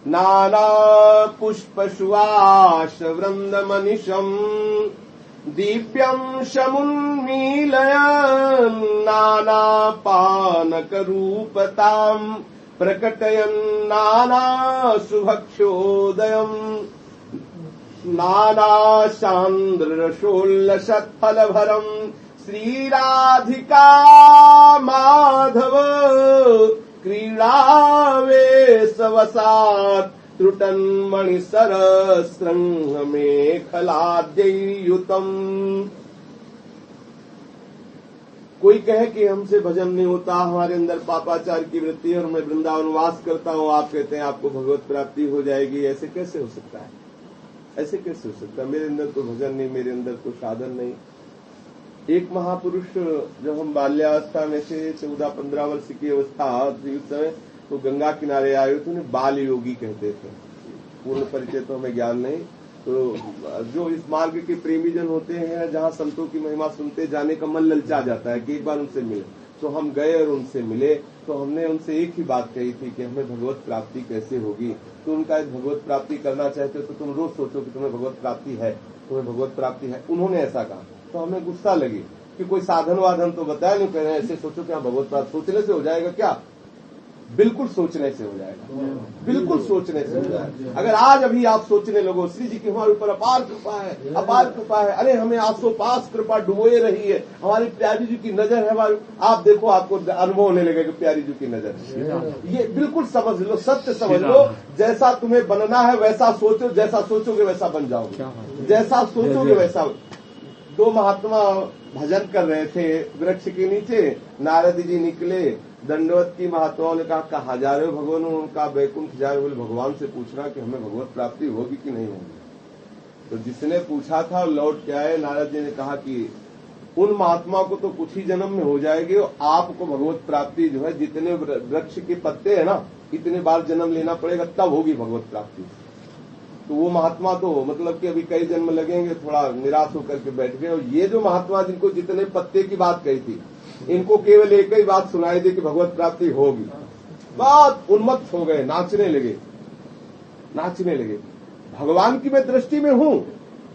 नाना पुष्प सुवास वृंद मनिशम दीप्यम समुन्मीलयन् नाना पानक रूपताम प्रकटयन् नाना सुभक्षोदयम् नाना चांद्र रसोल्लसत्फलभरम् श्रीराधिका माधव क्रीडावेशवसात् त्रुटन्मणिसरसृङ्ग मेखलाद्यैर्युतम्। कोई कहे कि हमसे भजन नहीं होता, हमारे अंदर पापाचार की वृत्ति है और मैं वृंदावन वास करता हूँ, आप कहते हैं आपको भगवत प्राप्ति हो जाएगी, ऐसे कैसे हो सकता है? ऐसे कैसे हो सकता है? मेरे अंदर तो भजन नहीं, मेरे अंदर तो साधन नहीं। एक महापुरुष जब हम बाल्यावस्था में से 14-15 वर्ष की अवस्था उस समय तो गंगा किनारे आए तो उन्हें बाल योगी कहते थे। पूर्ण परिचय तो हमें ज्ञान नहीं। तो जो इस मार्ग के प्रेमी जन होते हैं, जहाँ संतों की महिमा सुनते जाने का मन ललचा जाता है कि एक बार उनसे मिले। तो हम गए और उनसे मिले तो हमने उनसे एक ही बात कही थी कि हमें भगवत प्राप्ति कैसे होगी। तो उनका भगवत प्राप्ति करना चाहते हो तो तुम रोज सोचो कि तुम्हें भगवत प्राप्ति है, तुम्हें भगवत प्राप्ति है। उन्होंने ऐसा कहा तो हमें गुस्सा लगी कि कोई साधन वाधन तो बताया नहीं, कह रहे हैं ऐसे सोचो कि हाँ भगवत प्राप्त सोचने से हो जाएगा क्या? बिल्कुल सोचने से हो जाएगा, बिल्कुल सोचने से हो जाएगा। अगर आज अभी आप सोचने लगो श्री जी की हमारे ऊपर अपार कृपा है, अपार कृपा है, अरे हमें आसोपास कृपा डुबोए रही है, हमारी प्यारी जी की नजर है हमारे, आप देखो आपको अनुभव होने लगेगा कि प्यारी जी की नजर है। ये बिल्कुल समझ लो, सत्य समझ लो। जैसा तुम्हें बनना है वैसा सोचो, जैसा सोचोगे वैसा बन जाओगे, जैसा सोचोगे वैसा। दो महात्मा भजन कर रहे थे वृक्ष के नीचे, नारद जी निकले, दंडवत की महात्माओं ने कहा कहाँ जा रहे हो भगवान? उनका बैकुंठ जा रहे हो। भगवान से पूछना कि हमें भगवत प्राप्ति होगी कि नहीं होगी। तो जिसने पूछा था लौट के आए, नारद जी ने कहा कि उन महात्मा को तो कुछ ही जन्म में हो जाएगी, और आपको भगवत प्राप्ति जो है जितने वृक्ष के पत्ते है ना, इतने बार जन्म लेना पड़ेगा तब होगी भगवत प्राप्ति। तो वो महात्मा तो मतलब कि अभी कई जन्म लगेंगे, थोड़ा निराश होकर के बैठ गए। और ये जो महात्मा जिनको जितने पत्ते की बात कही थी, इनको केवल एक ही बात सुनाई दी कि भगवत प्राप्ति होगी। बहुत उन्मत्त हो गए, नाचने लगे, नाचने लगे। भगवान की मैं दृष्टि में हूँ,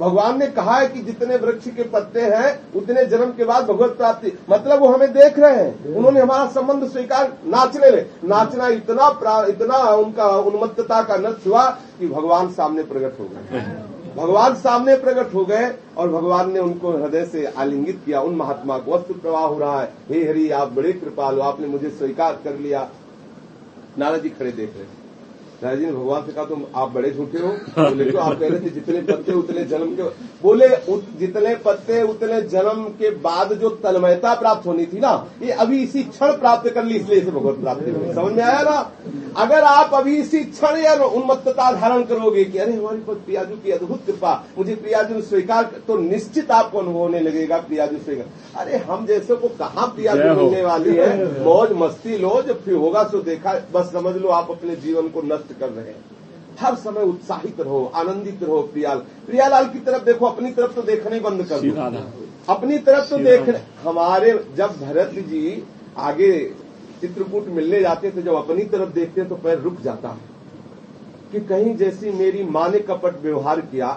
भगवान ने कहा है कि जितने वृक्ष के पत्ते हैं उतने जन्म के बाद भगवत प्राप्ति, मतलब वो हमें देख रहे हैं, उन्होंने हमारा संबंध स्वीकार। नाचने लगे, नाचना इतना उनका उन्मत्तता का नृत्य हुआ कि भगवान सामने प्रकट हो गए। भगवान सामने प्रकट हो गए और भगवान ने उनको हृदय से आलिंगित किया। उन महात्मा को अश्रु प्रवाह हो रहा है, हे हरि आप बड़े कृपालु, आपने मुझे स्वीकार कर लिया। नारद जी खड़े देख रहे। नारद जी ने भगवान से कहा तुम आप बड़े झूठे हो। बोले तो आप कह रहे थे जितने पत्ते उतने जन्म के, बोले जितने पत्ते उतने जन्म के बाद जो तन्मयता प्राप्त होनी थी ना, ये अभी इसी क्षण प्राप्त कर ली, इसलिए इसे भगवत प्राप्ति हुई। समझ में आया ना? अगर आप अभी इसी क्षण या उन्मत्तता धारण करोगे कि अरे हमारी प्रियाजू की अद्भुत कृपा, मुझे प्रियाजू स्वीकार, तो निश्चित आपको अनुभव होने लगेगा प्रियाजू स्वीकार। अरे हम जैसे को कहाँ प्रियाजू मिलने वाली है, मौज मस्ती लो, जब फिर होगा तो देखा। बस समझ लो आप अपने जीवन को नष्ट कर रहे हैं। हर समय उत्साहित रहो, आनंदित रहो। प्रियालाल की तरफ देखो, अपनी तरफ तो देखने बंद कर दो, अपनी तरफ तो देखने। हमारे जब भरत जी आगे चित्रकूट मिलने जाते थे, जब अपनी तरफ देखते तो पैर रुक जाता है कि कहीं जैसी मेरी मां ने कपट व्यवहार किया,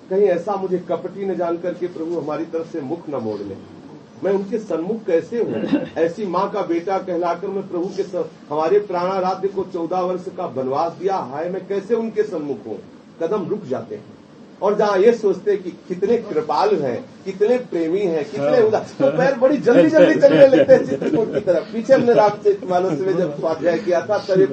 कहीं ऐसा मुझे कपटी न जान करके प्रभु हमारी तरफ से मुख न मोड़ ले। मैं उनके सन्मुख कैसे हूँ? ऐसी माँ का बेटा कहलाकर मैं प्रभु के हमारे प्राणाराध्य को 14 वर्ष का वनवास दिया, हाय मैं कैसे उनके सन्मुख हूँ? कदम रुक जाते हैं। और जहाँ ये सोचते कि कितने कृपालु हैं, कितने प्रेमी हैं, कितने उदार, तो पैर बड़ी जल्दी जल्दी चलने लगते हैं चित्रकूट की तरफ। पीछे हमने रामचरितमानस में जब स्वाध्याय किया था तभी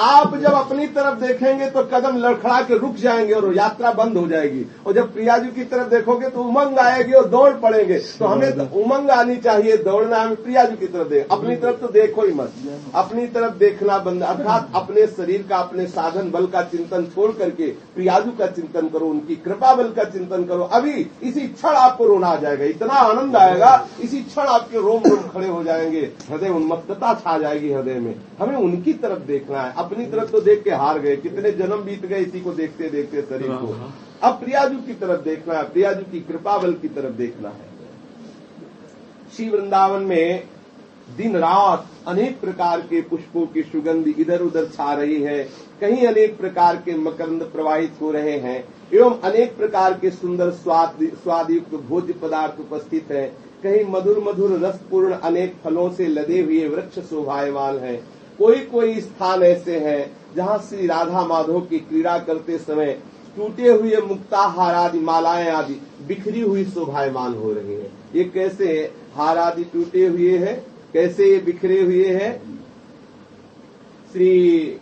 आप जब अपनी तरफ देखेंगे तो कदम लड़खड़ा के रुक जाएंगे और यात्रा बंद हो जाएगी। और जब प्रियाजू की तरफ देखोगे तो उमंग आएगी और दौड़ पड़ेंगे। तो हमें तो उमंग आनी चाहिए, दौड़ना। हमें प्रियाजू की तरफ देख, अपनी तरफ तो देखो ही मत, अपनी तरफ देखना बंद। अर्थात अपने शरीर का, अपने साधन बल का चिंतन छोड़ करके प्रियाजू का चिंतन करो, उनकी कृपा बल का चिंतन करो। अभी इसी क्षण आपको रोना आ जाएगा, इतना आनंद आएगा, इसी क्षण आपके रोम रोम खड़े हो जाएंगे, हृदय उन्मत्तता छा जाएगी हृदय में। हमें उनकी तरफ देखना है, अपनी तरफ तो देख के हार गए, कितने जन्म बीत गए इसी को देखते देखते शरीर को। अब प्रियाजू की तरफ देखना है, प्रियाजू की कृपा बल की तरफ देखना है। श्री वृंदावन में दिन रात अनेक प्रकार के पुष्पों की सुगंध इधर उधर छा रही है, कहीं अनेक प्रकार के मकरंद प्रवाहित हो रहे हैं एवं अनेक प्रकार के सुंदर स्वादयुक्त भोज्य पदार्थ उपस्थित है, कहीं मधुर मधुर रसपूर्ण अनेक फलों से लदे हुए वृक्ष शोभायमान है। कोई कोई स्थान ऐसे हैं जहाँ श्री राधा माधव की क्रीड़ा करते समय टूटे हुए मुक्ताहार आदि मालाएं आदि बिखरी हुई शोभायमान हो रही है। ये कैसे हार आदि टूटे हुए हैं, कैसे ये बिखरे हुए हैं? श्री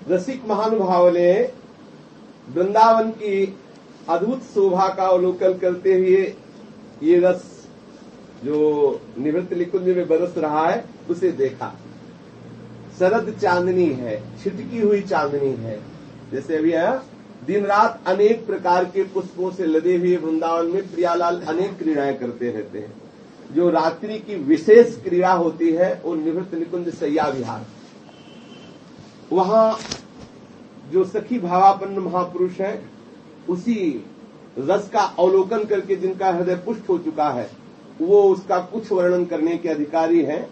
रसिक महानुभाव ने वृंदावन की अद्भुत शोभा का अवलोकन करते हुए ये रस जो निवृत्त निकुंज में बरस रहा है उसे देखा। शरद चांदनी है, छिटकी हुई चांदनी है। जैसे अभी है, दिन रात अनेक प्रकार के पुष्पों से लदे हुए वृंदावन में प्रियालाल अनेक क्रीड़ाएं करते रहते हैं। जो रात्रि की विशेष क्रीड़ा होती है वो निवृत्त निकुंज सैया विहार। वहां जो सखी भावापन्न महापुरुष है उसी रस का अवलोकन करके जिनका हृदय पुष्ट हो चुका है वो उसका कुछ वर्णन करने के अधिकारी हैं,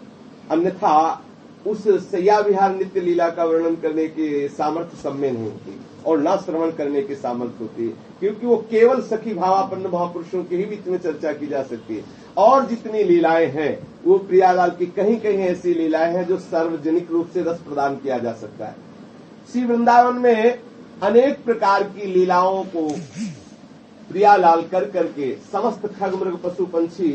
अन्यथा उस सैया विहार नित्य लीला का वर्णन करने की सामर्थ्य सब में नहीं होती और न श्रवण करने की सामर्थ्य होती है, क्योंकि वो केवल सखी भावापन्न महापुरुषों के ही बीच में चर्चा की जा सकती है। और जितनी लीलाएं हैं वो प्रियालाल की कहीं कहीं ऐसी लीलाएं हैं जो सार्वजनिक रूप से रस प्रदान किया जा सकता है। श्री वृंदावन में अनेक प्रकार की लीलाओं को प्रियालाल कर करके समस्त खग मृग पशु पंछी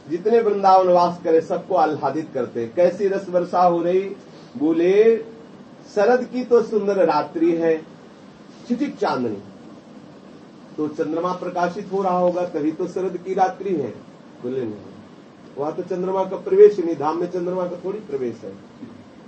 जितने वृंदावन वास करे सबको आह्लादित करते। कैसी रस वर्षा हो रही? बोले शरद की तो सुंदर रात्रि है, छिटिक चांदनी, तो चंद्रमा प्रकाशित हो रहा होगा तभी तो शरद की रात्रि है। बोले नहीं, वहां तो चंद्रमा का प्रवेश नहीं, धाम में चंद्रमा का थोड़ी प्रवेश है।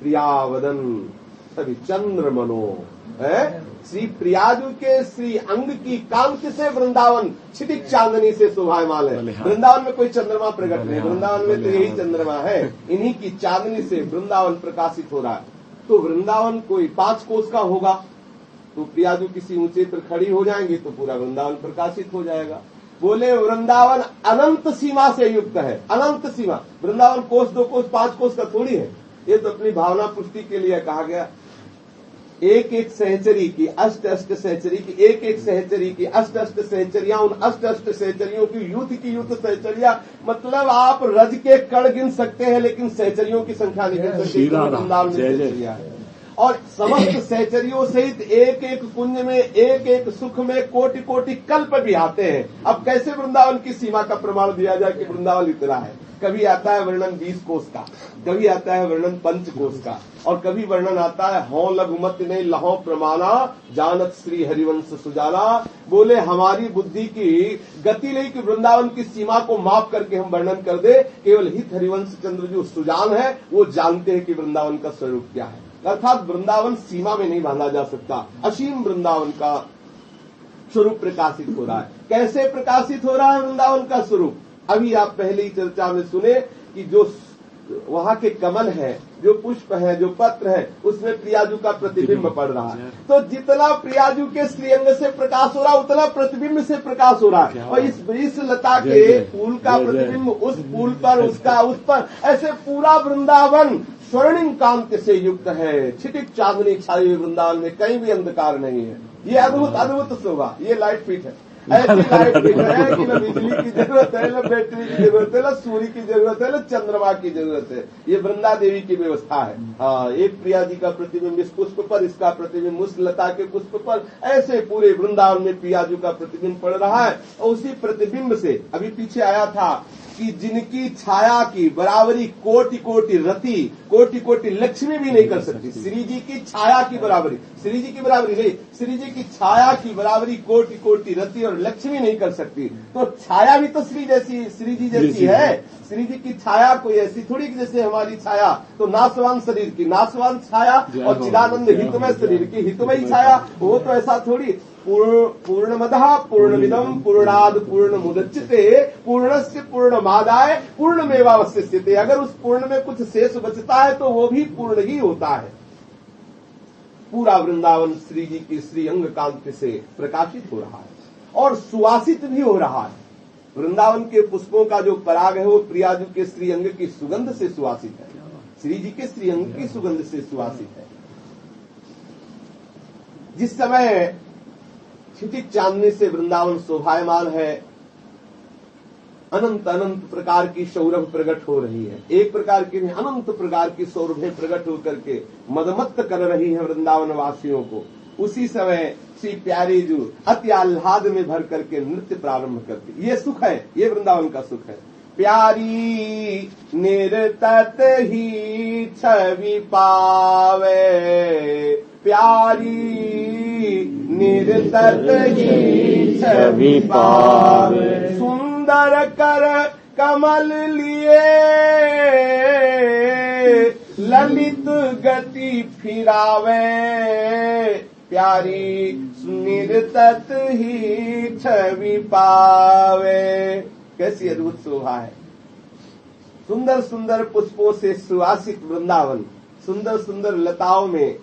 प्रियावदन सभी चंद्र मनो है, श्री प्रियाजू के श्री अंग की कांति से वृंदावन छिटिक चांदनी से शोभायमान है। वृंदावन में कोई चंद्रमा प्रकट नहीं, वृंदावन में तो यही चंद्रमा है, इन्हीं की चांदनी से वृंदावन प्रकाशित हो रहा है। तो वृंदावन कोई 5 कोस का होगा तो प्रियाजू किसी ऊंचे पर खड़ी हो जाएंगे तो पूरा वृंदावन प्रकाशित हो जाएगा। बोले वृंदावन अनंत सीमा से युक्त है, अनंत सीमा। वृंदावन कोस 2 कोस 5 कोस का थोड़ी है, ये तो अपनी भावना पुष्टि के लिए कहा गया। एक एक सहचरी की अष्ट सहचरी की, एक एक सहचरी की अष्ट सहचरियां, उन अष्ट सहचरियों की युद्ध सहचरियां, मतलब आप रज के कण गिन सकते हैं लेकिन सहचरियों की संख्या नहीं गिन सकते। वृंदावन में सहचरियां है और समस्त सहचरियों सहित एक एक कुंज में एक एक सुख में कोटि कोटि कल्प भी आते हैं। अब कैसे वृंदावन की सीमा का प्रमाण दिया जाए कि वृंदावन इतना है? कभी आता है वर्णन 20 कोस का, कभी आता है वर्णन 5 कोस का, और कभी वर्णन आता है हों लघुमत ने लहो प्रमाणा जानत श्री हरिवंश सुजाना। बोले हमारी बुद्धि की गति नहीं कि वृंदावन की सीमा को माप करके हम वर्णन कर दे, केवल हित हरिवंश चंद्र जो सुजान है वो जानते हैं कि वृंदावन का स्वरूप क्या है। अर्थात वृंदावन सीमा में नहीं बांधा जा सकता, असीम वृंदावन का स्वरूप प्रकाशित हो रहा है। कैसे प्रकाशित हो रहा है वृंदावन का स्वरूप? अभी आप पहले ही चर्चा में सुने कि जो वहां के कमल है, जो पुष्प है, जो पत्र है, उसमें प्रियाजू का प्रतिबिंब पड़ रहा है। तो जितना प्रियाजू के श्रीअंग से प्रकाश हो रहा है उतना प्रतिबिंब से प्रकाश हो रहा है। और इस लता के फूल का प्रतिबिंब उस फूल पर, उसका उस पर, ऐसे पूरा वृंदावन स्वर्णिम कांति से युक्त है। छिटिक चांदनी छाई हुई वृंदावन में कहीं भी अंधकार नहीं है। ये अद्भुत अद्भुत शोभा, ये लाइट फिट है। ऐसी लाइट फिट है कि न बिजली की जरूरत है, न बैटरी की जरूरत है, न सूर्य की जरूरत है, न चंद्रमा की जरूरत है। ये वृंदा देवी की व्यवस्था है। हाँ, एक प्रिया जी का प्रतिबिंब इस पुष्प पर, इसका प्रतिबिंब उस लता के पुष्प पर, ऐसे पूरे वृंदावन में प्रियाजू का प्रतिबिंब पड़ रहा है। और उसी प्रतिबिंब से अभी पीछे आया था कि जिनकी छाया की बराबरी कोटि कोटि रति, कोटि कोटि लक्ष्मी भी नहीं कर सकती। श्री जी की छाया की बराबरी, श्री जी की बराबरी नहीं, श्री जी की छाया की बराबरी कोटि कोटि रति और लक्ष्मी नहीं कर सकती। तो छाया भी तो श्री जी जैसी है। श्री जी की छाया कोई ऐसी थोड़ी कि जैसे हमारी छाया तो नाशवान शरीर की नाशवान छाया और चिदानंद हितमय शरीर की हितमयी छाया, वो तो ऐसा थोड़ी। पूर्णमदः पूर्णमिदं पूर्णाद पूर्णमुदच्यते पूर्णस्य पूर्णमादाय पूर्णमेवावशिष्यते। अगर उस पूर्ण में कुछ शेष बचता है तो वो भी पूर्ण ही होता है। पूरा वृंदावन श्री जी की श्री अंग कांति से प्रकाशित हो रहा है और सुवासित भी हो रहा है। वृंदावन के पुष्पों का जो पराग है वो प्रियाजू के श्रीअंग की सुगंध से सुवासित है, श्री जी के श्रीअंग की सुगंध से सुवासित है। जिस समय क्षितिज चांदनी से वृंदावन शोभायमान है, अनंत अनंत प्रकार की सौरभ प्रकट हो रही है, एक प्रकार की नहीं अनंत प्रकार की सौरभें प्रकट होकर के मदमत्त कर रही है वृंदावन वासियों को। उसी समय श्री प्यारी जू अति आह्लाद में भर करके नृत्य प्रारंभ करती। ये सुख है, ये वृंदावन का सुख है। प्यारी निर्तत ही छवि पावे, प्यारी निर्तत ही छवि पावे, सुंदर कर कमल लिए ललित गति फिरावे, प्यारी निर्तत ही छवि पावे। कैसी अद्भुत शोभा है। सुंदर सुंदर पुष्पों से सुवासित वृंदावन, सुंदर सुंदर लताओं में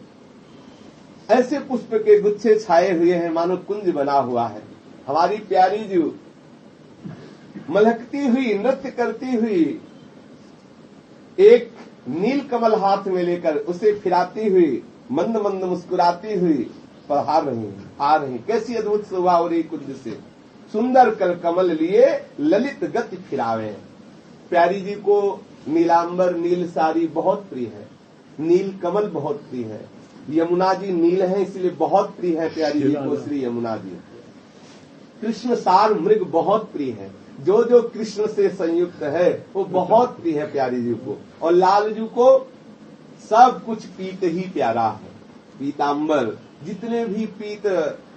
ऐसे पुष्प के गुच्छे छाए हुए हैं मानो कुंज बना हुआ है। हमारी प्यारी जू मलकती हुई नृत्य करती हुई एक नील कमल हाथ में लेकर उसे फिराती हुई मंद मंद मुस्कुराती हुई पधार रही आ रही। कैसी अद्भुत शोभा हो रही कुंज से। सुंदर कर कमल लिए ललित गति फिरावे। प्यारी जी को नीलांबर नील साड़ी बहुत प्रिय है, नील कमल बहुत प्रिय है। यमुना जी नील है इसलिए बहुत प्रिय है प्यारी जी को श्री यमुना जी। कृष्ण सार मृग बहुत प्रिय है, जो जो कृष्ण से संयुक्त है वो बहुत प्रिय है प्यारी जी को। और लाल जी को सब कुछ पीत ही प्यारा है। पीतांबर जितने भी पीत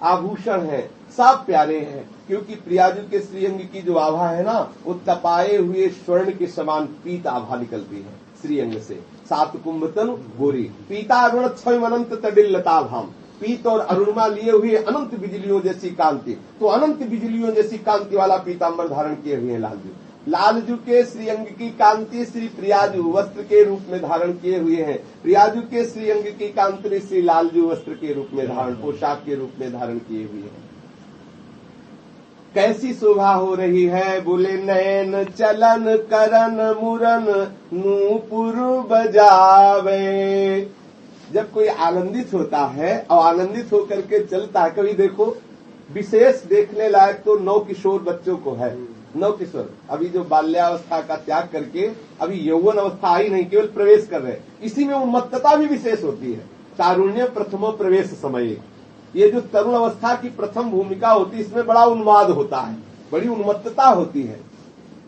आभूषण हैं सब प्यारे हैं, क्योंकि प्रियाजू के श्रीअंग की जो आभा है ना वो तपाए हुए स्वर्ण के समान पीत आभा निकलती है श्रीअंग से। सात कुंभतन गोरी पीता अरुण क्षय अनंत तडिल लता भाम, पीत और अरुणिमा लिए हुए अनंत बिजलियों जैसी कांति। तो अनंत बिजलियों जैसी कांति वाला पीतांबर धारण किए हुए हैं लालजू। लालजू के श्रीअंग की कांति श्री प्रियाजू वस्त्र के रूप में धारण किए हुए हैं। प्रियाजू के श्रीअंग की कांति श्री लालजू वस्त्र के रूप में धारण, पोशाक के रूप में धारण किए हुए हैं। कैसी शोभा हो रही है। बोले नयन चलन करन मुरन नूपुर बजावे। जब कोई आनंदित होता है और आनंदित होकर के चलता है, कभी देखो विशेष देखने लायक तो नौ किशोर बच्चों को है। नौ किशोर अभी जो बाल्यावस्था का त्याग करके अभी यौवन अवस्था आई नहीं, केवल प्रवेश कर रहे, इसी में उन्मत्तता भी विशेष होती है। तारुण्य प्रथमो प्रवेश समय, ये जो तरुण अवस्था की प्रथम भूमिका होती है इसमें बड़ा उन्माद होता है, बड़ी उन्मत्तता होती है।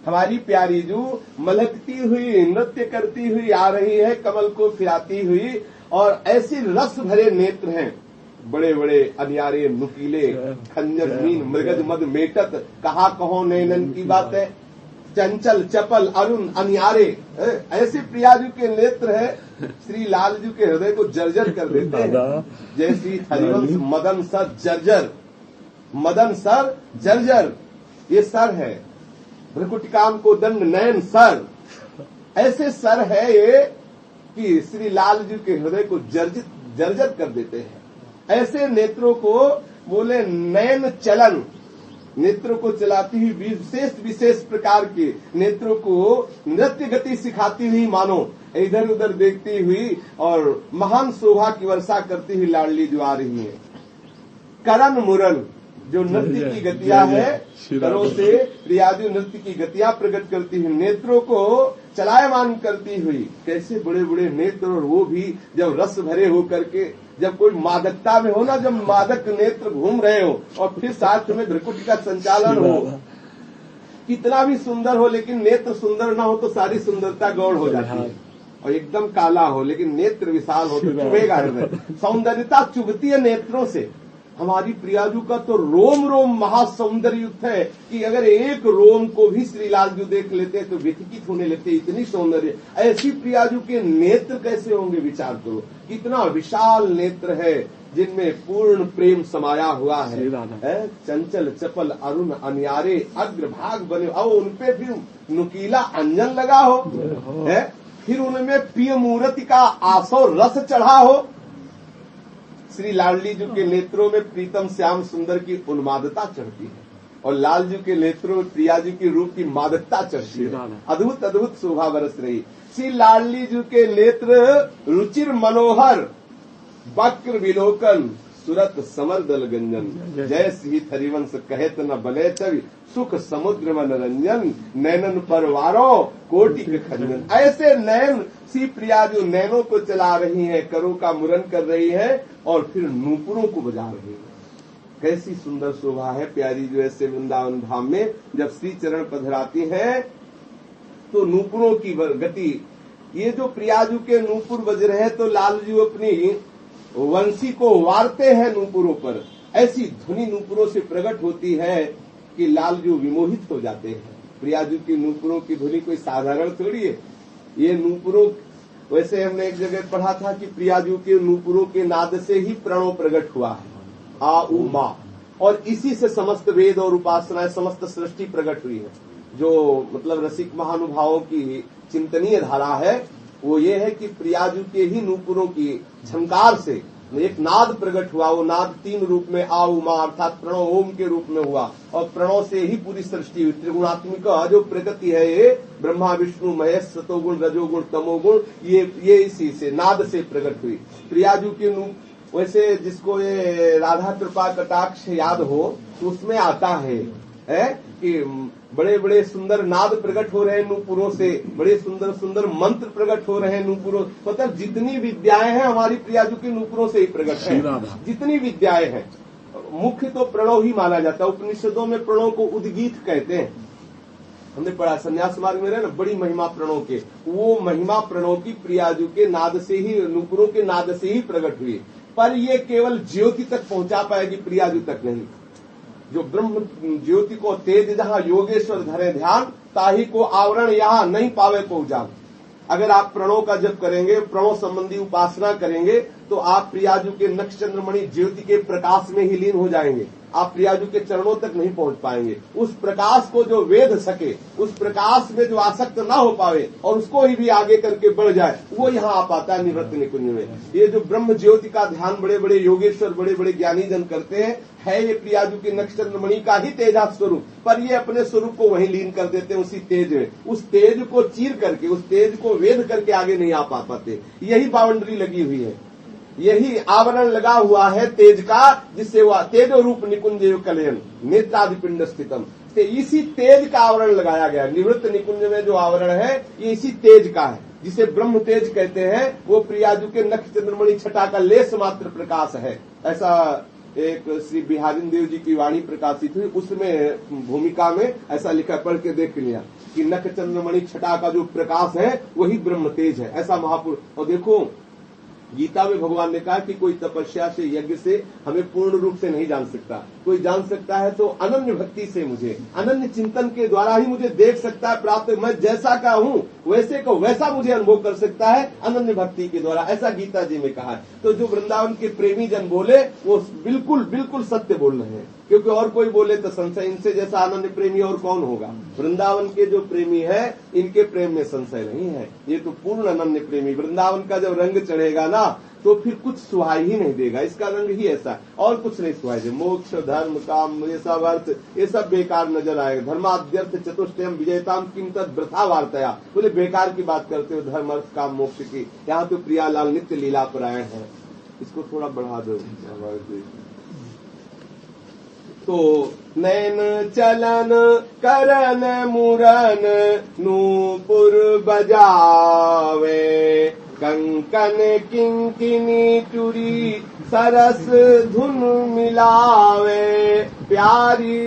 हमारी प्यारी जो मलकती हुई नृत्य करती हुई आ रही है, कमल को फिराती हुई, और ऐसे रस भरे नेत्र हैं, बड़े बड़े अनियारे नुकीले खंजर मीन मृगज मद मेटत, कहा कहो नैनन की बात है, चंचल चपल अरुण अनियारे। ऐसे प्रियाजू के नेत्र है श्री लालजू के हृदय को जर्जर कर देते हैं। जैसी हरिवंश मदन सर जर्जर, मदन सर जर्जर ये सर है। भ्रकुटिकाम को दंड नयन सर, ऐसे सर है ये कि श्री लालजू के हृदय को जर्जर कर देते हैं। ऐसे नेत्रों को बोले नयन चलन, नेत्रों को चलाती हुई विशेष विशेष प्रकार के नेत्रों को नृत्य गति सिखाती हुई, मानो इधर उधर देखती हुई और महान शोभा की वर्षा करती हुई लाडली जो आ रही है। करण मुरन जो नृत्य की गतियां है, करों से प्रियाजू नृत्य की गतियां प्रकट करती हुई, नेत्रों को चलायमान करती हुई। कैसे बड़े बड़े नेत्र, और वो भी जब रस भरे होकर के, जब कोई मादकता में हो ना, जब मादक नेत्र घूम रहे हो और फिर साथ में भ्रकुटी का संचालन हो, कितना भी सुंदर हो लेकिन नेत्र सुंदर ना हो तो सारी सुंदरता गौण हो जाती है। और एकदम काला हो लेकिन नेत्र विशाल हो तो चुभेगा हृदय। सौंदर्यता चुभती है नेत्रों से। हमारी प्रियाजू का तो रोम रोम महासौंदर्य युक्त है कि अगर एक रोम को भी श्री लालजू देख लेते तो व्यथिकित होने लगते, इतनी सौंदर्य। ऐसी प्रियाजू के नेत्र कैसे होंगे, विचार करो। कितना विशाल नेत्र है जिनमें पूर्ण प्रेम समाया हुआ है। चंचल चपल अरुण अनियारे अग्रभाग बने, और उनपे फिर नुकीला अंजन लगा हो, फिर उनमें प्रिय मूर्ति का आसो रस चढ़ा हो। श्री लाडली जी के नेत्रों में प्रीतम श्याम सुंदर की उन्मादता चढ़ती है। और लाल जी के नेत्रों में प्रिया जी की रूप की मादकता चढ़ती है। अद्भुत अद्भुत शोभा बरस रही। श्री लाडली जी के नेत्र रुचिर मनोहर, वक्र विलोकन, सुरत समर दल गंजन, जय श्री हरिवंश कहत न बले छवि, सुख समुद्र मनोरंजन, नैनन परवारो कोटि के खंजन। ऐसे नैन श्री प्रिया जो नैनों को चला रही है, करों का मुरन कर रही है और फिर नूपुरों को बजा रही है। कैसी सुंदर शोभा है प्यारी जो ऐसे वृंदावन धाम में जब श्री चरण पधराती है तो नूपुरों की गति, ये जो प्रियाजू के नूपुर बज रहे हैं तो लालजू अपनी वंशी को वारते हैं नूपुरों पर। ऐसी ध्वनि नूपुरों से प्रकट होती है कि लालजू विमोहित हो जाते हैं। प्रियाजू की नूपुरों की ध्वनि कोई साधारण थोड़ी है। ये नूपुरों, वैसे हमने एक जगह पढ़ा था कि प्रियाजू के नूपुरों के नाद से ही प्रणव प्रकट हुआ है, आ उ मा, और इसी से समस्त वेद और उपासनाएं समस्त सृष्टि प्रकट हुई है। जो मतलब रसिक महानुभावों की चिंतनीय धारा है वो ये है कि प्रियाजू के ही नूपुरों की झंकार से एक नाद प्रकट हुआ। वो नाद तीन रूप में आ उ मा अर्थात प्रणव ओम के रूप में हुआ और प्रणव से ही पूरी सृष्टि हुई। त्रिगुणात्मिक जो प्रकृति है ये ब्रह्मा विष्णु महेश सतोगुण रजोगुण तमोगुण, ये इसी से नाद से प्रकट हुई। प्रियाजू के वैसे जिसको ये राधा कृपा कटाक्ष याद हो तो उसमें आता है कि बड़े बड़े सुंदर नाद प्रकट हो रहे हैं नूपुरों से, बड़े सुंदर सुंदर मंत्र प्रकट हो रहे हैं नूपुरों। मतलब जितनी विद्याएं हैं हमारी प्रियाजू के नूपुरों से ही प्रकट है। जितनी विद्याएं हैं, मुख्य तो प्रणव ही माना जाता है। उपनिषदों में प्रणव को उद्गीत कहते हैं। हमने पढ़ा संन्यास मार्ग में रहे ना, बड़ी महिमा प्रणव के, वो महिमा प्रणव की प्रियाजू के नाद से ही, नूपुरों के नाद से ही प्रकट हुई। पर ये केवल ज्योति तक पहुंचा पाएगी, प्रियाजू तक नहीं। जो ब्रह्म ज्योति को तेज जहां योगेश्वर धरे ध्यान, ताही को आवरण यहाँ नहीं पावे को उजान। अगर आप प्रणव का जप करेंगे, प्रणव संबंधी उपासना करेंगे तो आप प्रियाजू के नक्षचंद्रमणि ज्योति के प्रकाश में ही लीन हो जाएंगे। आप प्रियाजू के चरणों तक नहीं पहुंच पाएंगे। उस प्रकाश को जो वेद सके, उस प्रकाश में जो आसक्त ना हो पावे और उसको ही भी आगे करके बढ़ जाए, वो यहाँ आ पाता है निवृत्त निकुंज में। ये जो ब्रह्म ज्योति का ध्यान बड़े बड़े योगेश्वर, बड़े बड़े ज्ञानी जन करते हैं, है ये प्रियाजू के नक्षचंद्रमणि का ही तेजा स्वरूप, पर ये अपने स्वरूप को वहीं लीन कर देते हैं उसी तेज में। उस तेज को चीर करके, उस तेज को वेद करके आगे नहीं आ पाते। यही बाउंड्री लगी हुई है, यही आवरण लगा हुआ है तेज का, जिससे वह तेजो रूप निकुंज कलयन नेत्रादि पिंड स्थितम। इसी तेज का आवरण लगाया गया। निवृत्त निकुंज में जो आवरण है ये इसी तेज का है, जिसे ब्रह्म तेज कहते हैं। वो प्रियाजू के नक्षचंद्रमणि छटा का लेस मात्र प्रकाश है। ऐसा एक श्री बिहारी देव जी की वाणी प्रकाशित हुई, उसमें भूमिका में ऐसा लिखा, पढ़ के देख लिया कि नक्षचंद्रमणि छटा का जो प्रकाश है वही ब्रह्म तेज है। ऐसा महापुरुष। और देखो गीता में भगवान ने कहा कि कोई तपस्या से, यज्ञ से हमें पूर्ण रूप से नहीं जान सकता। कोई जान सकता है तो अनन्य भक्ति से, मुझे अनन्य चिंतन के द्वारा ही मुझे देख सकता है, प्राप्त। मैं जैसा का हूँ वैसे को वैसा मुझे अनुभव कर सकता है अनन्य भक्ति के द्वारा। ऐसा गीता जी में कहा है। तो जो वृंदावन के प्रेमी जन बोले वो बिल्कुल बिल्कुल सत्य बोल रहे हैं, क्योंकि और कोई बोले तो संशय। इनसे जैसा अनन्य प्रेमी और कौन होगा। वृंदावन के जो प्रेमी है इनके प्रेम में संशय नहीं है। ये तो पूर्ण अनन्य प्रेमी। वृंदावन का जब रंग चढ़ेगा ना तो फिर कुछ सुहाई ही नहीं देगा। इसका रंग ही ऐसा, और कुछ नहीं सुहाई दे। मोक्ष धर्म काम ये सब अर्थ, ये सब बेकार नजर आएगा। धर्माद्यर्थ चतुष्टयम विजयताम किम तद वृथा वार्तया। बोले बेकार की बात करते हो धर्म अर्थ काम मोक्ष की। यहाँ तो प्रियालाल नित्य लीला परायण है। इसको थोड़ा बढ़ा दो। तो नैन चलन करन मुरन नूपुर बजावे, कंकन किंकिनी चूरी सरस धुन मिलावे, प्यारी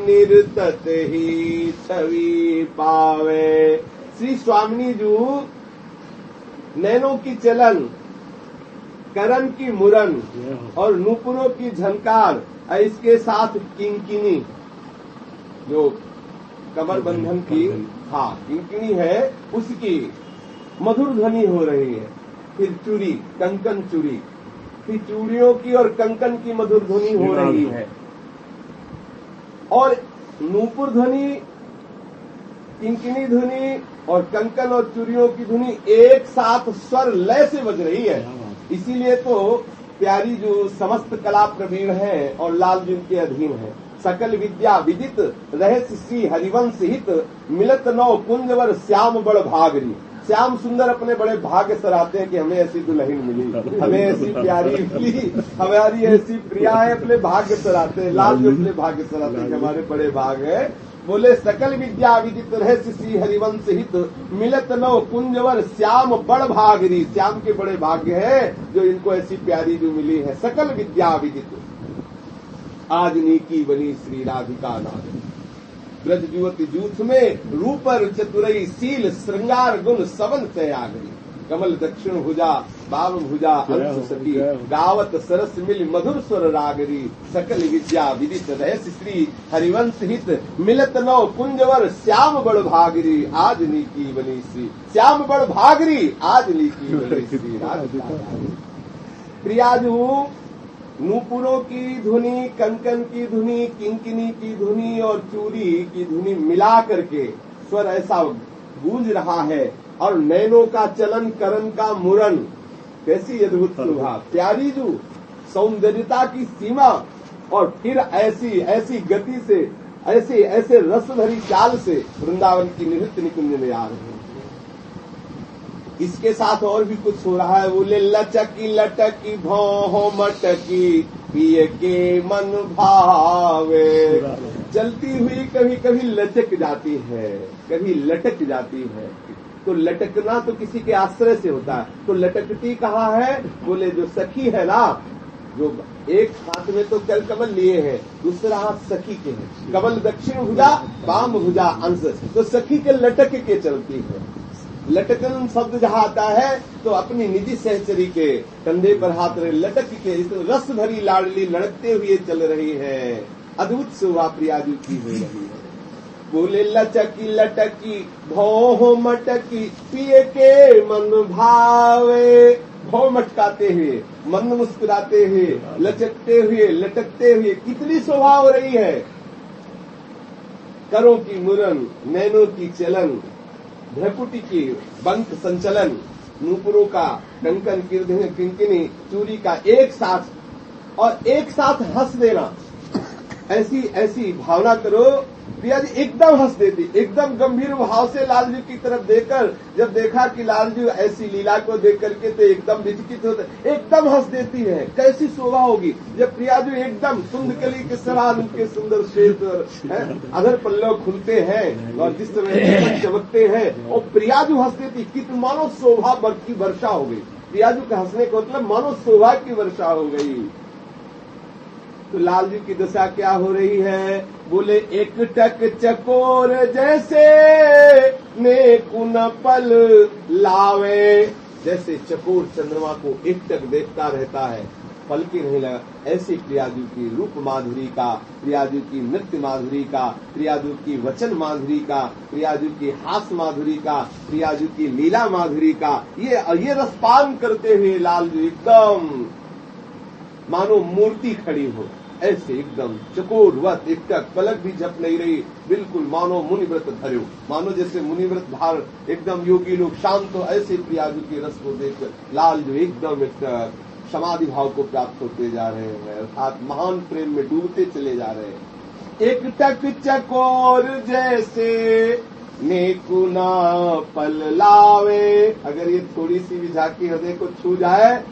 निरतत ही छवि पावे। श्री स्वामिनी जू नैनों की चलन, करण की मुरन और नूपुरों की झनकार, इसके साथ किंकिनी जो कमर बंधन की, हाँ किंकिनी है, उसकी मधुर ध्वनि हो रही है। फिर चूड़ी, कंकन चूड़ी, फिर चूड़ियों की और कंकन की मधुर ध्वनि हो रही है। और नूपुर ध्वनि, किंकिनी ध्वनि और कंकन और चूड़ियों की ध्वनि एक साथ स्वर लय से बज रही है। इसीलिए तो प्यारी जो समस्त कला प्रवीण है और लाल जी के अधीन है। सकल विद्या विदित रहस्य श्री हरिवंश हित मिलत नौ कुंजवर श्याम बड़ भागरी। श्याम सुंदर अपने बड़े भाग्य सराहते हैं कि हमें ऐसी दुल्हन मिली, हमें ऐसी प्यारी मिली, हमारी ऐसी प्रिया है, अपने भाग्य सराहते हैं, लाल भी अपने भाग्य सराहते हैं कि हमारे बड़े भाग है। बोले सकल विद्या विदित रहस्य श्री हरिवंश हित मिलत नौ कुंजवर श्याम बड़ भागरी। श्याम के बड़े भाग्य है जो इनको ऐसी प्यारी जो मिली है। सकल विद्या विदित आज नीकी बनी श्री राधिका नागरी। ब्रज युवती जूथ में रूपर चतुरई शील श्रृंगार गुण सवन तयागरी। कमल दक्षिण भुजा बाम भुजा अंश सखी गावत सरस मिल मधुर स्वर रागरी। सकल विद्या विदित रहस्य श्री हरिवंश हित मिलत नौ कुंजवर श्याम बड़ भागरी। आज नीकी बनी श्री श्याम बड़ भागरी, आज नीकी बनी श्री राधिका। प्रियाजू नूपुरों की धुनी, कंकन की धुनी, किंकिनी की धुनी और चूड़ी की धुनी मिला करके स्वर ऐसा गूंज रहा है और नैनों का चलन करण का मुरन। कैसी अद्भुत शोभा, प्यारी जू सौंदर्यता की सीमा। और फिर ऐसी ऐसी गति से ऐसे ऐसे रस भरी चाल से वृंदावन की नृत्य निकुंज में आ रहे हैं। इसके साथ और भी कुछ हो रहा है। बोले लचकी लटकी भौं मटकी पिए के मन भावे। चलती हुई कभी कभी लचक जाती है, कभी लटक जाती है। तो लटकना तो किसी के आश्रय से होता है, तो लटकती कहाँ है? बोले जो सखी है ना, जो एक हाथ में तो कल कमल लिए हैं, दूसरा हाथ सखी के हैं। कमल दक्षिण भुजा बाम भुजा अंश, तो सखी के लटक के चलती है। लटकन शब्द जहाँ आता है तो अपनी निजी सहचरी के कंधे पर हाथ रहे लटक के इस रस भरी लाडली लड़कते हुए चल रही है। अद्भुत शोभा प्रियाजू की हो रही है। बोले लचकी लटकी भौं मटकी पिए के मन भावे। भौं मटकाते हुए, मन मुस्कुराते हुए, लचकते हुए, लटकते हुए कितनी शोभा हो रही है। करों की मुरन, नैनों की चलन, भ्रकुटी की बंक संचलन, नूपुरों का कंकन किंकिनी चूड़ी का एक साथ और एक साथ हंस देना। ऐसी ऐसी भावना करो। प्रिया जी एकदम हंस देती, एकदम गंभीर भाव से लालजी की तरफ देखकर, जब देखा कि लालजी ऐसी लीला को देख करके तो एकदम विचकित होते, एकदम हंस देती है। कैसी शोभा होगी जब प्रिया जी एकदम सुंदकली के समान उनके सुंदर श्वेत अधर पल्लव खुलते हैं और जिस समय चमकते हैं और प्रियाजू हंस देती, कितनी मानो शोभा की वर्षा हो गई। प्रियाजू का हंसने का मतलब मानो शोभा की वर्षा हो गई। तो लालजी की दशा क्या हो रही है? बोले एक टक चकोर जैसे नेकु न पल लावे। जैसे चकोर चंद्रमा को एक टक देखता रहता है, पल की नहीं लगा। ऐसी प्रियाजू की रूप माधुरी का, प्रियाजू की नृत्य माधुरी का, प्रियाजू की वचन माधुरी का, प्रियाजू की हास माधुरी का, प्रियाजू की लीला माधुरी का ये रसपान करते हुए लालजू एकदम मानो मूर्ति खड़ी हो, ऐसे एकदम चकोरवत, एक टक पलक भी झप नहीं रही, बिल्कुल मानो मुनिव्रत धर्यो, मानो जैसे मुनिव्रत धार एकदम योगी लोग शांत हो। ऐसे प्रियाजू के रस को देखकर लालजू एकदम एक समाधि भाव को प्राप्त होते जा रहे हैं, अर्थात महान प्रेम में डूबते चले जा रहे हैं। एक टक चकोर जैसे नेकु ना पल लावे। अगर ये थोड़ी सी भी झांकी हृदय को छू जाए,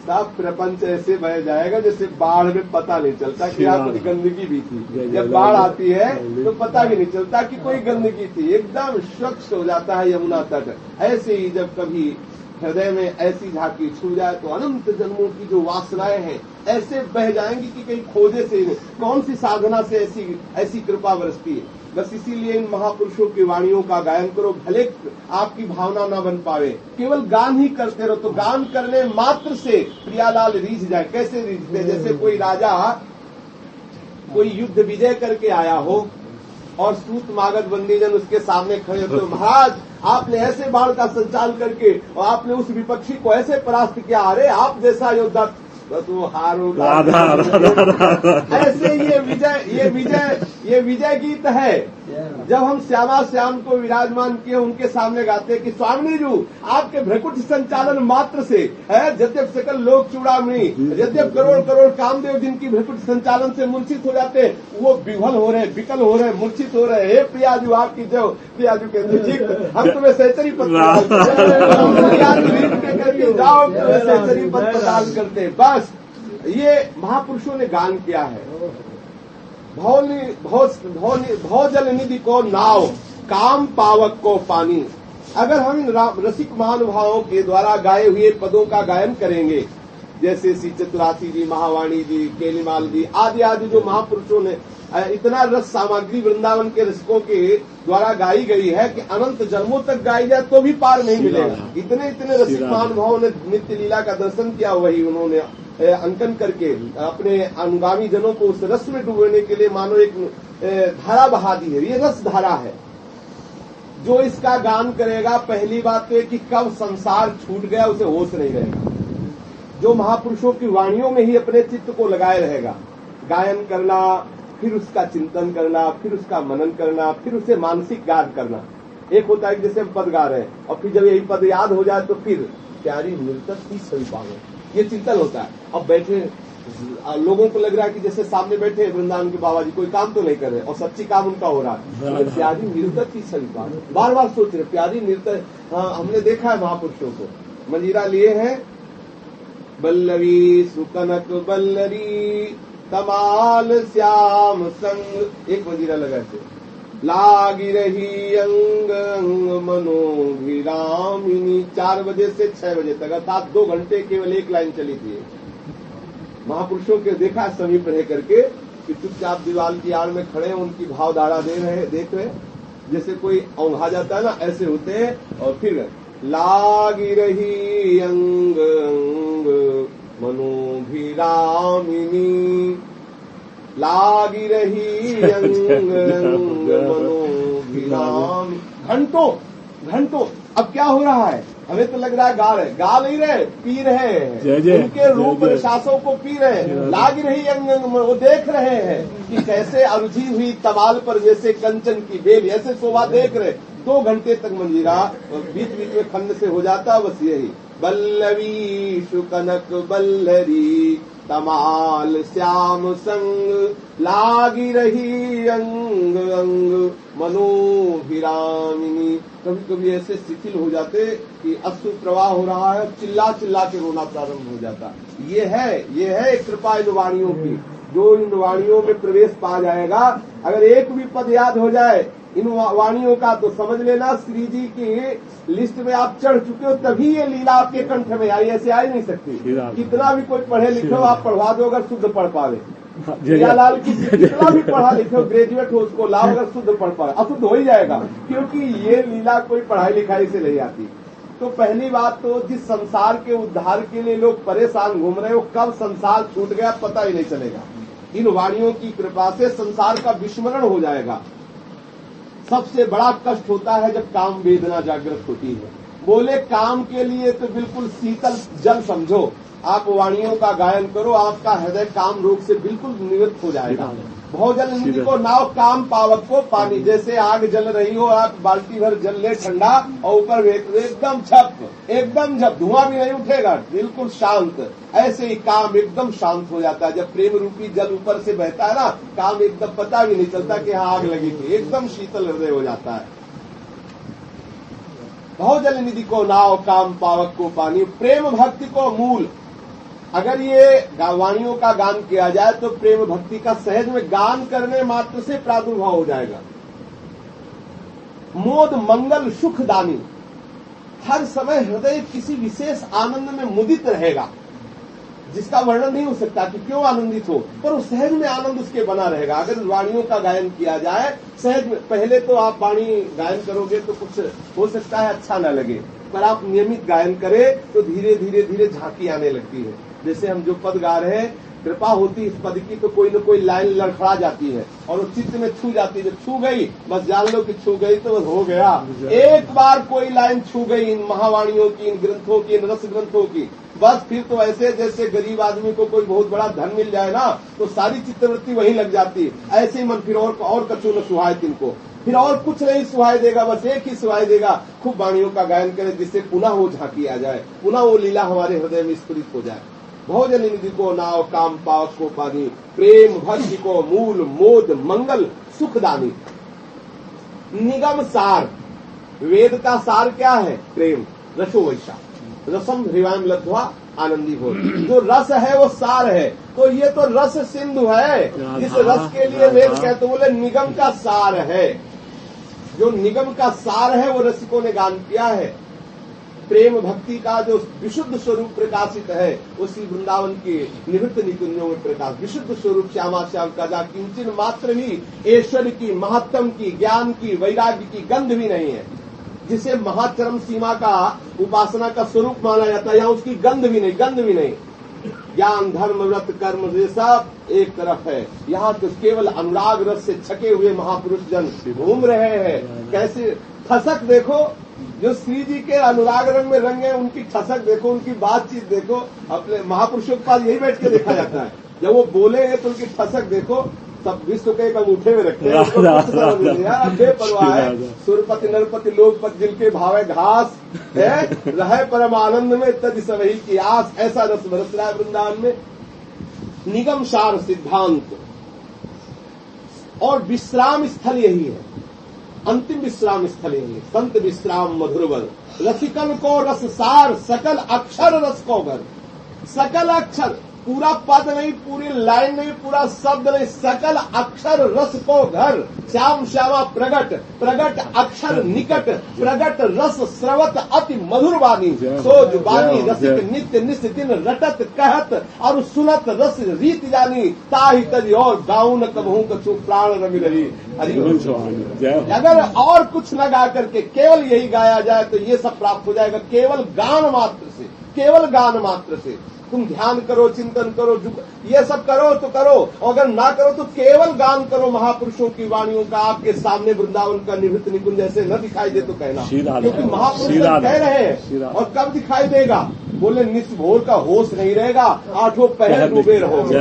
सब प्रपंच ऐसे बह जाएगा जैसे बाढ़ में पता नहीं चलता कि यहाँ कुछ गंदगी भी थी। जब बाढ़ आती है तो पता भी नहीं चलता कि कोई गंदगी थी, एकदम स्वच्छ हो जाता है यमुना तट। ऐसे ही जब कभी हृदय में ऐसी झांकी छू जाए तो अनंत जन्मों की जो वासनाएं हैं ऐसे बह जाएंगी कि कहीं खोजे से कौन सी साधना से ऐसी कृपा बरसती है। बस इसीलिए इन महापुरुषों की वाणियों का गायन करो, भले आपकी भावना न बन पावे, केवल गान ही करते रहो। तो गान करने मात्र से प्रियालाल रीझ जाए। कैसे रीझते? जैसे कोई राजा कोई युद्ध विजय करके आया हो और सूत मागध बंदीजन उसके सामने खड़े हो, तो महाराज आपने ऐसे बाण का संचालन करके और आपने उस विपक्षी को ऐसे परास्त किया, अरे आप जैसा योद्धा तो हारोगा। ऐसे ये विजय गीत है। जब हम श्यामा श्याम को विराजमान किए उनके सामने गाते कि स्वामी जी आपके भ्रकुट संचालन मात्र से है यद्यप सकल लोक चूड़ामणि, यद्यप करोड़ करोड़ कामदेव जिनकी भ्रकुट संचालन से मूर्छित हो जाते वो विफल हो रहे, विकल हो रहे, मूर्छित हो रहे। हे प्रियाजू आपकी जो प्रियाजू कहते हम तुम्हें सहचरी पद करके जाओ, तुम्हें सहचरी पद प्रदान करते। बस ये महापुरुषों ने गान किया है। भव जल निधि को नाव, काम पावक को पानी। अगर हम इन रसिक महानुभावों के द्वारा गाए हुए पदों का गायन करेंगे, जैसे श्री चतुरासी जी, महावाणी जी, केलीमाल जी आदि आदि जो महापुरुषों ने इतना रस सामग्री वृंदावन के रसिकों के द्वारा गाई गई है कि अनंत जन्मों तक गाई जाए तो भी पार नहीं मिलेगा। इतने इतने रसिक महानुभावों ने नित्य लीला का दर्शन किया, वही उन्होंने अंकन करके अपने अनुगामी जनों को उस रस में डूबने के लिए मानो एक धारा बहा दी है। ये रस धारा है। जो इसका गान करेगा, पहली बात तो कि कब संसार छूट गया उसे होश नहीं रहेगा। जो महापुरुषों की वाणियों में ही अपने चित्त को लगाए रहेगा, गायन करना, फिर उसका चिंतन करना, फिर उसका मनन करना, फिर उसे मानसिक गान करना। एक होता है कि जैसे हम पद गा रहे हैं और फिर जब यही पद याद हो जाए तो फिर प्यारी मृतक की सभी पावे, ये चिंतन होता है। अब बैठे लोगों को लग रहा है कि जैसे सामने बैठे वृंदावन के बाबा जी कोई काम तो नहीं कर रहे और सच्ची काम उनका हो रहा है। प्यारी नृतक की सभी पावे, बार बार सोच रहे प्यारी नृतक। हाँ, हमने देखा है महापुरुषों को मंजीरा लिए हैं, बल्लवी सुकनक बल्लरी तमाल श्याम संग, एक मंजीरा लगाते, लागी रही अंग अंग मनोभिरामिनी। 4 बजे से 6 बजे तक अर्थात 2 घंटे केवल एक लाइन चली थी। महापुरुषों के देखा समीप रह करके कि चुपचाप दीवार की आड़ में खड़े उनकी भावधारा देख रहे, जैसे कोई औंधा जाता है ना, ऐसे होते हैं। और फिर लागी रही अंग अंग मनोभिरामिनी, लागी रही अंग अंग मनोभिराम। घंटों अब क्या हो रहा है? हमें तो लग रहा है गा नहीं रहे, पी रहे हैं, उनके रूप रसासों को पी रहे हैं। लागी रही अंग अंग, वो देख रहे हैं कि कैसे अरुझी हुई तमाल पर जैसे कंचन की बेल, ऐसे शोभा देख रहे। 2 घंटे तक मंजीरा बीच बीच में खंड से हो जाता, बस यही बल्लवी शुकनक बल्लरी तमाल श्याम संग, लागी रही अंग अंग मनोभिरामिनी। कभी कभी ऐसे शिथिल हो जाते कि अश्रु प्रवाह हो रहा है, चिल्ला चिल्ला के रोना प्रारंभ हो जाता। ये है एक कृपा इन वाणियों की। जो इन वाणियों में प्रवेश पा जाएगा, अगर एक भी पद याद हो जाए इन वाणियों का, तो समझ लेना श्री जी की लिस्ट में आप चढ़ चुके हो, तभी ये लीला आपके कंठ में आई, ऐसे आ ही नहीं सकती। कितना भी कोई पढ़े लिखे हो, आप पढ़वा दो अगर शुद्ध पढ़ पावे। जियालाल की कितना भी पढ़ा लिखे हो, ग्रेजुएट हो, उसको लाओ अगर शुद्ध पढ़ पावे, अशुद्ध हो ही जाएगा, क्योंकि ये लीला कोई पढ़ाई लिखाई से नहीं आती। तो पहली बात तो जिस संसार के उद्धार के लिए लोग परेशान घूम रहे हो, कब संसार छूट गया पता ही नहीं चलेगा। इन वाणियों की कृपा से संसार का विस्मरण हो जाएगा। सबसे बड़ा कष्ट होता है जब काम वेदना जागृत होती है। बोले काम के लिए तो बिल्कुल शीतल जल समझो, आप वाणियों का गायन करो, आपका हृदय काम रोग से बिल्कुल निवृत्त हो जाएगा। भोजल निधि को नाव, काम पावक को पानी। जैसे आग जल रही हो, आप बाल्टी भर जल ले ठंडा और ऊपर एकदम झप धुआं भी नहीं उठेगा, बिल्कुल शांत। ऐसे ही काम एकदम शांत हो जाता है जब प्रेम रूपी जल ऊपर से बहता है ना, काम एकदम पता भी नहीं चलता कि हाँ आग लगी थी, एकदम शीतल हृदय हो जाता है। भोजल निधि को नाव, काम पावक को पानी। प्रेम भक्ति को मूल। अगर ये वाणियों का गान किया जाए तो प्रेम भक्ति का सहज में गान करने मात्र से प्रादुर्भाव हो जाएगा। मोद मंगल सुखदानी, हर समय हृदय किसी विशेष आनंद में मुदित रहेगा, जिसका वर्णन नहीं हो सकता कि क्यों आनंदित हो, पर उस सहज में आनंद उसके बना रहेगा। अगर वाणियों का गायन किया जाए सहज में, पहले तो आप वाणी गायन करोगे तो कुछ हो सकता है अच्छा न लगे, पर आप नियमित गायन करें तो धीरे धीरे धीरे झांकी आने लगती है। जैसे हम जो पद गा रहे हैं, कृपा होती इस पद की तो कोई न कोई लाइन लड़खड़ा जाती है और वो चित्त में छू जाती है। जब छू गई बस जान लो कि छू गई तो बस हो गया। एक बार कोई लाइन छू गई इन महावाणियों की, इन ग्रंथों की, इन रस ग्रंथों की, बस फिर तो ऐसे जैसे गरीब आदमी को कोई बहुत बड़ा धन मिल जाए ना, तो सारी चित्तवृत्ति वहीं लग जाती है। ऐसे ही मन फिर और कछु न सुहाए तिनको, फिर और कुछ नहीं सुहाई देगा, बस एक ही सुहाई देगा, खूब वाणियों का गायन करें, जिससे पुनः वो झांकी आ जाए, पुनः वो लीला हमारे हृदय में स्फुरित हो जाए। भोजन निधि को नाव, काम पावक को पानी, प्रेम भक्ति को मूल, मोद मंगल सुखदानी। निगम सार, वेद का सार क्या है? प्रेम। रसो वैशा रसम हृवाम लब्ध्वा आनंदी हो। जो रस है वो सार है, तो ये तो रस सिंधु है। इस रस के लिए वेद कहते बोले निगम का सार है। जो निगम का सार है वो रसिकों ने गान किया है। प्रेम भक्ति का जो विशुद्ध स्वरूप प्रकाशित है, उसी वृंदावन के निवृत्त निकुंजों में प्रकाश। विशुद्ध स्वरूप श्यामा श्याम का जा किंचन मात्र भी ऐश्वर्य की, महत्तम की, ज्ञान की, वैराग्य की गंध भी नहीं है। जिसे महाचरम सीमा का उपासना का स्वरूप माना जाता है, यहाँ उसकी गंध भी नहीं। ज्ञान धर्म व्रत कर्म ये सब एक तरफ है। यहाँ तो केवल अनुराग रस से छके हुए महापुरुष जन घूम रहे हैं। कैसे ठसक देखो, जो श्री जी के अनुराग रंग में रंगे, उनकी ठसक देखो, उनकी बातचीत देखो। अपने महापुरुषों के पास यही बैठ के देखा जाता है, जब वो बोले हैं तो उनकी ठसक देखो। सब विश्व के एक अंगूठे में रखते हैं, बेपरवाह है। सुरपति नरपति लोकपति जिनके भावे घास है, रहे परम आनंद में तज सवही की आस। ऐसा रस बरस रहा है वृंदावन में। निगम सार सिद्धांत और विश्राम स्थल यही है, अंतिम विश्राम स्थल यही है। संत विश्राम मधुरवर, रसिकन को रस सार, सकल अक्षर रस को घर। सकल अक्षर, पूरा पद नहीं, पूरी लाइन नहीं, पूरा शब्द नहीं, सकल अक्षर रस को घर। श्याम श्यामा प्रगट, प्रगट अक्षर निकट, प्रगट रस स्रवत अति मधुर वाणी। सोज वाणी रसिक नित्य निस दिन रटत कहत, और सुनत रस रीत जानी। ताहि तज और गाँव न कबहू कछु प्राण रवि रही। अगर और कुछ न गा करके केवल यही गाया जाए तो ये सब प्राप्त हो जाएगा, केवल गान मात्र से, केवल गान मात्र से। तुम ध्यान करो, चिंतन करो, ये सब करो तो करो, अगर ना करो तो केवल गान करो महापुरुषों की वाणियों का। आपके सामने वृंदावन का निवृत्त निकुंज जैसे न दिखाई दे तो कहना, क्योंकि महापुरुष कह रहे हैं। और कब दिखाई देगा? बोले निस्भोर का होश नहीं रहेगा, आठों पहर डूबे रहोगे।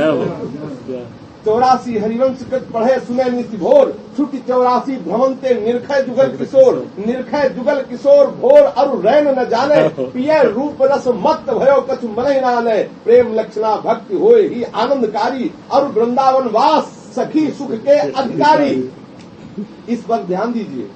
84 हरिवंश कृत पढ़े सुने निस्भोर, छुट्टी 84 भ्रमंते निर्खय जुगल किशोर। निर्खय जुगल किशोर भोर अरु रैन न जाने, पिय रूप रस मत भयो कछु मन ही नाने। प्रेम लक्षणा भक्ति होए ही आनंदकारी, अरु वृंदावन वास सखी सुख के अधिकारी। इस पर ध्यान दीजिए।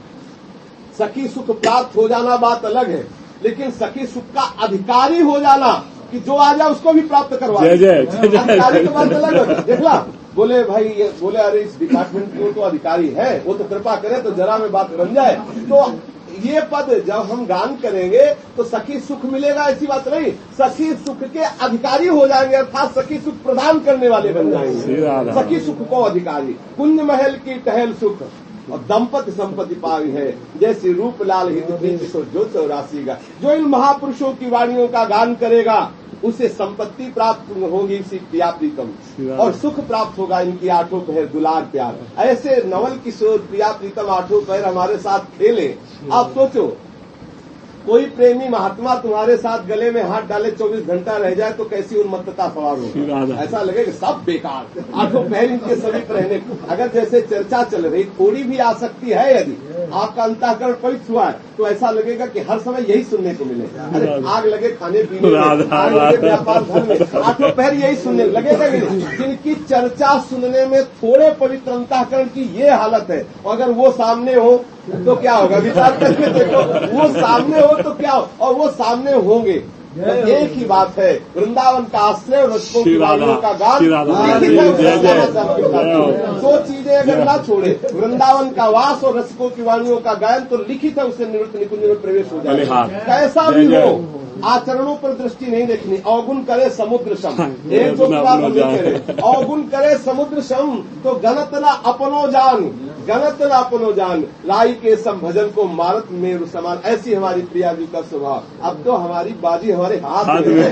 सखी सुख प्राप्त हो जाना बात अलग है, लेकिन सखी सुख का अधिकारी हो जाना, कि जो आ जाए उसको भी प्राप्त करवा। अधिकारी की बात अलग है। देखला बोले भाई, बोले अरे इस डिपार्टमेंट की तो अधिकारी है, वो तो कृपा करे तो जरा में बात बन जाए। तो ये पद जब हम गान करेंगे तो सखी सुख मिलेगा, ऐसी बात नहीं। सखी सुख के अधिकारी हो जाएंगे, अर्थात सखी सुख प्रदान करने वाले बन जाएंगे। सखी सुख को अधिकारी। कुंज महल की टहल सुख और दंपति संपत्ति पाई है, जैसे रूप लाल हिंद जो 84 का। जो इन महापुरुषों की वाणियों का गान करेगा उसे संपत्ति प्राप्त होगी, इसी प्रिया प्रीतम, और सुख प्राप्त होगा इनकी आठों पहर दुलार प्यार। ऐसे नवल किशोर प्रिया प्रीतम आठों पहर हमारे साथ खेले। आप सोचो, कोई प्रेमी महात्मा तुम्हारे साथ गले में हाथ डाले 24 घंटा रह जाए तो कैसी उन्मत्तता सवार हो। ऐसा लगेगा सब बेकार, आठों पहर इनके समीप रहने। अगर जैसे चर्चा चल रही, थोड़ी भी आसक्ति है, यदि आपका अंतःकरण पवित्र हुआ है, तो ऐसा लगेगा कि हर समय यही सुनने को मिले। अरे आग लगे खाने पीने में, आग लगे व्यापार धन में, आठों पहर यही सुनने लगेगा। जिनकी चर्चा सुनने में थोड़े पवित्र अंतःकरण की ये हालत है, अगर वो सामने हो तो क्या होगा? विचार करके देखो, वो सामने हो तो क्या हो, और वो सामने होंगे। एक ही बात है, वृंदावन का आश्रय और रसिकों की वाणियों का गान लिखित है। सो चीजें अगर ना छोड़े, वृंदावन का वास और रसिकों की वाणियों का गायन तो लिखित है, उससे निवृत्त निकुंज में प्रवेश हो जाए। कैसा भी हो, आचरणों पर दृष्टि नहीं देखनी। अवगुण करे समुद्र सम, एक जो करे अवगुण करे समुद्र सम, तो गणत न अपनो जान, गणत न अपनो जान। लाई के सम भजन को मारत मेरु समान। ऐसी हमारी प्रिया जी का स्वभाव। अब तो हमारी बाजी हमारे हाथ में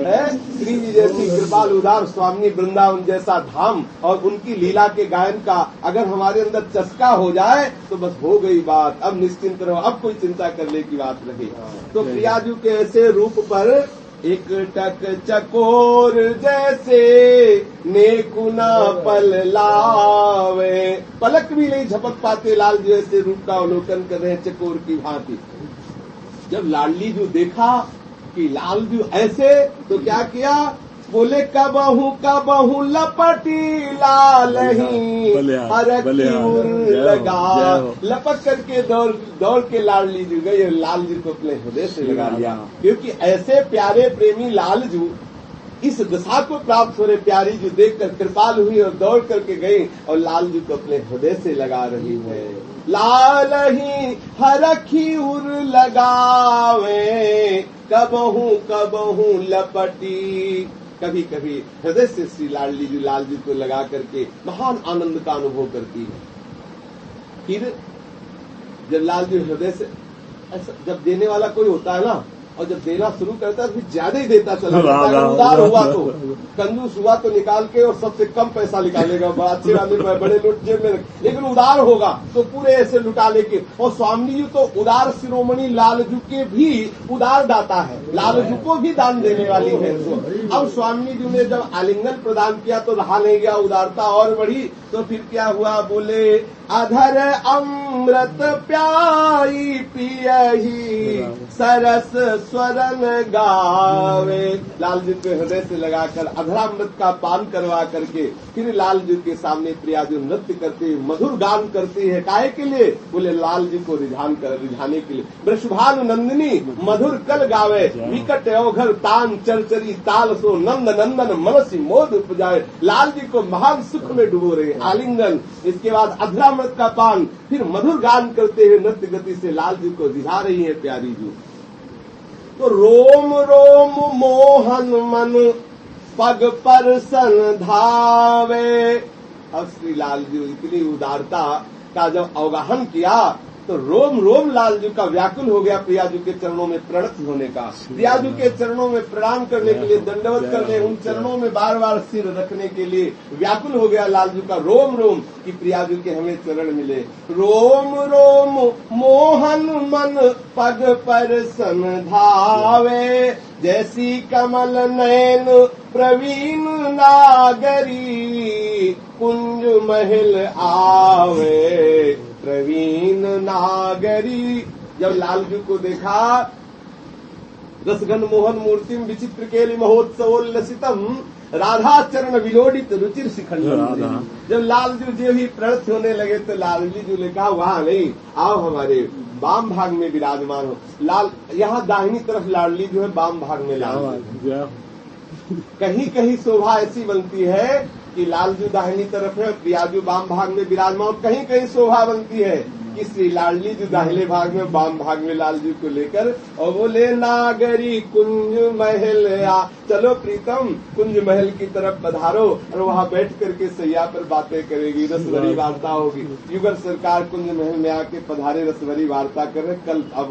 है। श्री जी जैसी कृपाल उदार स्वामी, वृंदावन जैसा धाम और उनकी लीला के गायन का अगर हमारे अंदर चस्का हो जाए तो बस हो गई बात। अब निश्चिंत रहो, अब कोई चिंता करने की बात नहीं। तो प्रिया जी के ऐसे रूप पर एक टक चकोर जैसे नेकुना पल लावे। पलक भी नहीं झपक पाते लाल जी ऐसे रूप का अवलोकन कर रहे चकोर की भांति। जब लाडली जो देखा कि लाल जी ऐसे, तो क्या किया, बोले कबहू लपटी लाल ही हरकी उर लगा। लपक करके दौड़ के लाडली जी गई, लाल जी को अपने हृदय से लगा लिया। क्योंकि ऐसे प्यारे प्रेमी लाल जी इस दशा को प्राप्त हो रहे प्यारी जी देखकर कृपाल हुई और दौड़ करके गई और लाल जी को अपने हृदय से लगा रही है। लाल ही हरखी उर लगावे कबहू लपटी। कभी कभी हृदय से श्री लाल जी को लगा करके महान आनंद का अनुभव करती है। फिर जब लाल जी हृदय से ऐसा, जब देने वाला कोई होता है ना, और जब देना शुरू करता है तो फिर ज्यादा ही देता चला जाता है। उदार हुआ तो, कंजूस हुआ तो निकाल के और सबसे कम पैसा निकालेगा, बड़ा अच्छे वाले बड़े नोट जेब में, लेकिन उदार होगा तो पूरे ऐसे लुटा लेके। और स्वामी जी तो उदार शिरोमणि लालजू के भी उदार दाता है, लालजू को भी दान देने वाली है। अब स्वामी जी ने जब आलिंगन प्रदान किया तो रहा नहीं गया, उदारता और बढ़ी। तो फिर क्या हुआ, बोले अधर अमृत प्याई पियही सरस स्वरन गावे। लाल जी के हृदय से लगाकर अधरामृत का पान करवा करके फिर लाल जी के सामने प्रिया जी नृत्य करते मधुर गान करती है। काहे के लिए, बोले लाल जी को रिझाने के लिए। वृषभानु नंदिनी मधुर कल गावे, विकट अवघर तान चरचरी ताल सो नंद नंदन मनसी मोद उपजाए। लाल जी को महान सुख में डुबो रहे, आलिंगन, इसके बाद अधरामृत का पान, फिर मधुर गान करते हुए नृत्य गति से लाल जी को रिझा रही है प्यारी जी। तो रोम रोम मोहन मन पग पर सन धावे। अब श्री लाल जी इतनी उदारता का जब अवगाहन किया तो रोम रोम लाल जी का व्याकुल हो गया प्रिया जी के चरणों में प्रणत होने का, प्रिया जी के चरणों में प्रणाम करने के लिए, दंडवत करने, उन चरणों में बार बार सिर रखने के लिए व्याकुल हो गया लाल जी का रोम रोम कि प्रिया जी के हमें चरण मिले। रोम रोम मोहन मन पग पर सन धावे, जैसी कमल नयन प्रवीण नागरी कुंज महल आवे। प्रवीण नागरी, जब लाल जी को देखा, रसघन मोहन मूर्तिम विचित्र केलि महोत्सवोल्लसितम राधा चरण विलोडित रुचिर शिखंड। जब लाल जी जो ही प्रणत होने लगे तो लाल जी ने कहा वहां नहीं, आओ हमारे वाम भाग में विराजमान हो। लाल यहाँ दाहिनी तरफ लाडली जो है, वाम भाग में लाल। कहीं कहीं शोभा ऐसी बनती है कि लालजू दाहिनी तरफ है, प्रियाजू वाम भाग में विराजमान। कहीं कहीं शोभा बनती है कि श्री लाडली जी दाहिने भाग में, वाम भाग में लालजू को लेकर, और बोले नागरी कुंज महल आ। चलो प्रीतम कुंज महल की तरफ पधारो और वहाँ बैठ करके सैया पर बातें करेगी, रसभरी वार्ता होगी। युगल सरकार कुंज महल में आके पधारे, रसभरी वार्ता कर रहे। कल अब